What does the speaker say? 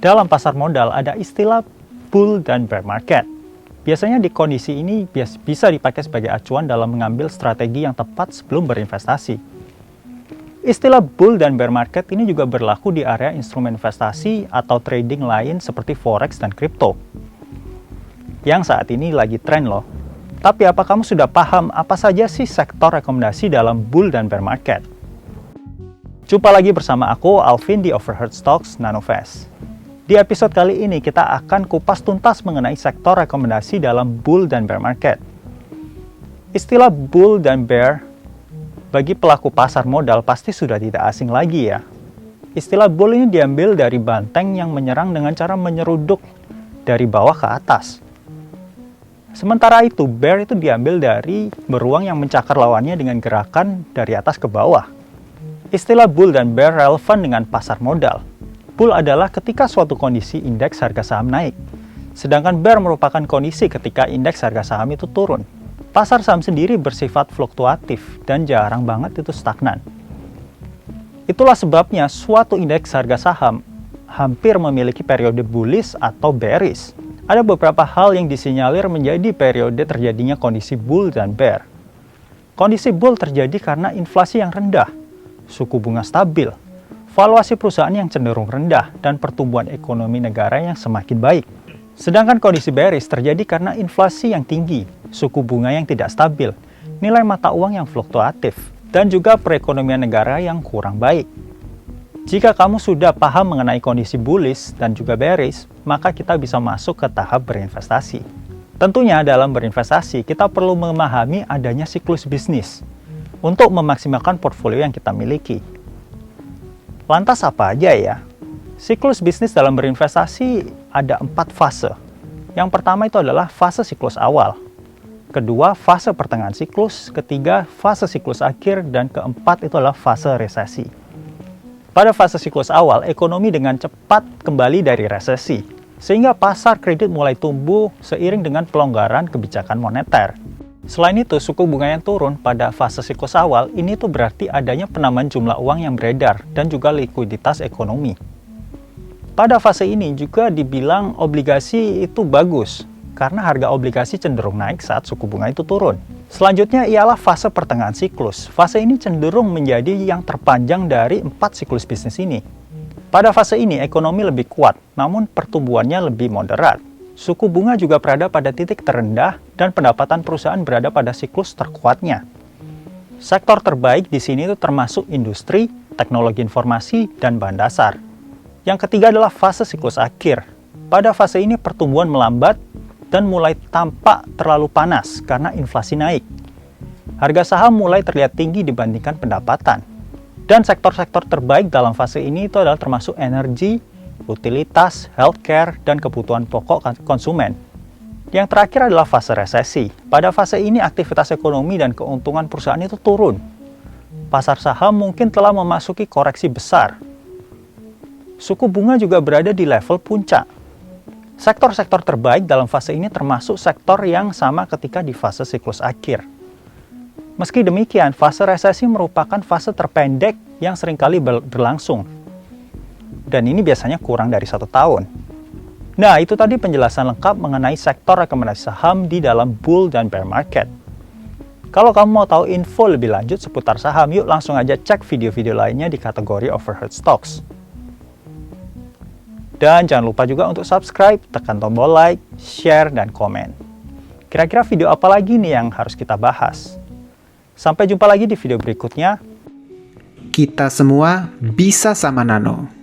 Dalam pasar modal ada istilah bull dan bear market. Biasanya di kondisi ini bisa dipakai sebagai acuan dalam mengambil strategi yang tepat sebelum berinvestasi. Istilah bull dan bear market ini juga berlaku di area instrumen investasi atau trading lain seperti forex dan kripto. Yang saat ini lagi tren loh. Tapi apa kamu sudah paham apa saja sih sektor rekomendasi dalam bull dan bear market? Jumpa lagi bersama aku, Alvin, di Overheard Stocks Nanovest. Di episode kali ini kita akan kupas tuntas mengenai sektor rekomendasi dalam bull dan bear market. Istilah bull dan bear bagi pelaku pasar modal pasti sudah tidak asing lagi ya. Istilah bull ini diambil dari banteng yang menyerang dengan cara menyeruduk dari bawah ke atas. Sementara itu, bear itu diambil dari beruang yang mencakar lawannya dengan gerakan dari atas ke bawah. Istilah bull dan bear relevan dengan pasar modal. Bull adalah ketika suatu kondisi indeks harga saham naik, sedangkan bear merupakan kondisi ketika indeks harga saham itu turun. Pasar saham sendiri bersifat fluktuatif dan jarang banget itu stagnan. Itulah sebabnya suatu indeks harga saham hampir memiliki periode bullish atau bearish. Ada beberapa hal yang disinyalir menjadi periode terjadinya kondisi bull dan bear. Kondisi bull terjadi karena inflasi yang rendah, suku bunga stabil, valuasi perusahaan yang cenderung rendah, dan pertumbuhan ekonomi negara yang semakin baik. Sedangkan kondisi bearish terjadi karena inflasi yang tinggi, suku bunga yang tidak stabil, nilai mata uang yang fluktuatif, dan juga perekonomian negara yang kurang baik. Jika kamu sudah paham mengenai kondisi bullish dan juga bearish, maka kita bisa masuk ke tahap berinvestasi. Tentunya dalam berinvestasi, kita perlu memahami adanya siklus bisnis untuk memaksimalkan portfolio yang kita miliki. Lantas apa aja ya? Siklus bisnis dalam berinvestasi ada 4 fase. Yang pertama itu adalah fase siklus awal. Kedua, fase pertengahan siklus. Ketiga, fase siklus akhir. Dan keempat itu adalah fase resesi. Pada fase siklus awal, ekonomi dengan cepat kembali dari resesi, sehingga pasar kredit mulai tumbuh seiring dengan pelonggaran kebijakan moneter. Selain itu, suku bunga yang turun pada fase siklus awal ini tuh berarti adanya penambahan jumlah uang yang beredar dan juga likuiditas ekonomi. Pada fase ini juga dibilang obligasi itu bagus karena harga obligasi cenderung naik saat suku bunga itu turun. Selanjutnya ialah fase pertengahan siklus. Fase ini cenderung menjadi yang terpanjang dari 4 siklus bisnis ini. Pada fase ini ekonomi lebih kuat, namun pertumbuhannya lebih moderat. Suku bunga juga berada pada titik terendah dan pendapatan perusahaan berada pada siklus terkuatnya. Sektor terbaik di sini itu termasuk industri, teknologi informasi, dan bahan dasar. Yang ketiga adalah fase siklus akhir. Pada fase ini pertumbuhan melambat dan mulai tampak terlalu panas karena inflasi naik. Harga saham mulai terlihat tinggi dibandingkan pendapatan. Dan sektor-sektor terbaik dalam fase ini itu adalah termasuk energi, utilitas, healthcare, dan kebutuhan pokok konsumen. Yang terakhir adalah fase resesi. Pada fase ini aktivitas ekonomi dan keuntungan perusahaan itu turun. Pasar saham mungkin telah memasuki koreksi besar. Suku bunga juga berada di level puncak. Sektor-sektor terbaik dalam fase ini termasuk sektor yang sama ketika di fase siklus akhir. Meski demikian, fase resesi merupakan fase terpendek yang seringkali berlangsung. Dan ini biasanya kurang dari 1 tahun. Nah, itu tadi penjelasan lengkap mengenai sektor rekomendasi saham di dalam bull dan bear market. Kalau kamu mau tahu info lebih lanjut seputar saham, yuk langsung aja cek video-video lainnya di kategori Overheard Stocks. Dan jangan lupa juga untuk subscribe, tekan tombol like, share, dan komen. Kira-kira video apa lagi nih yang harus kita bahas? Sampai jumpa lagi di video berikutnya. Kita semua bisa sama Nano.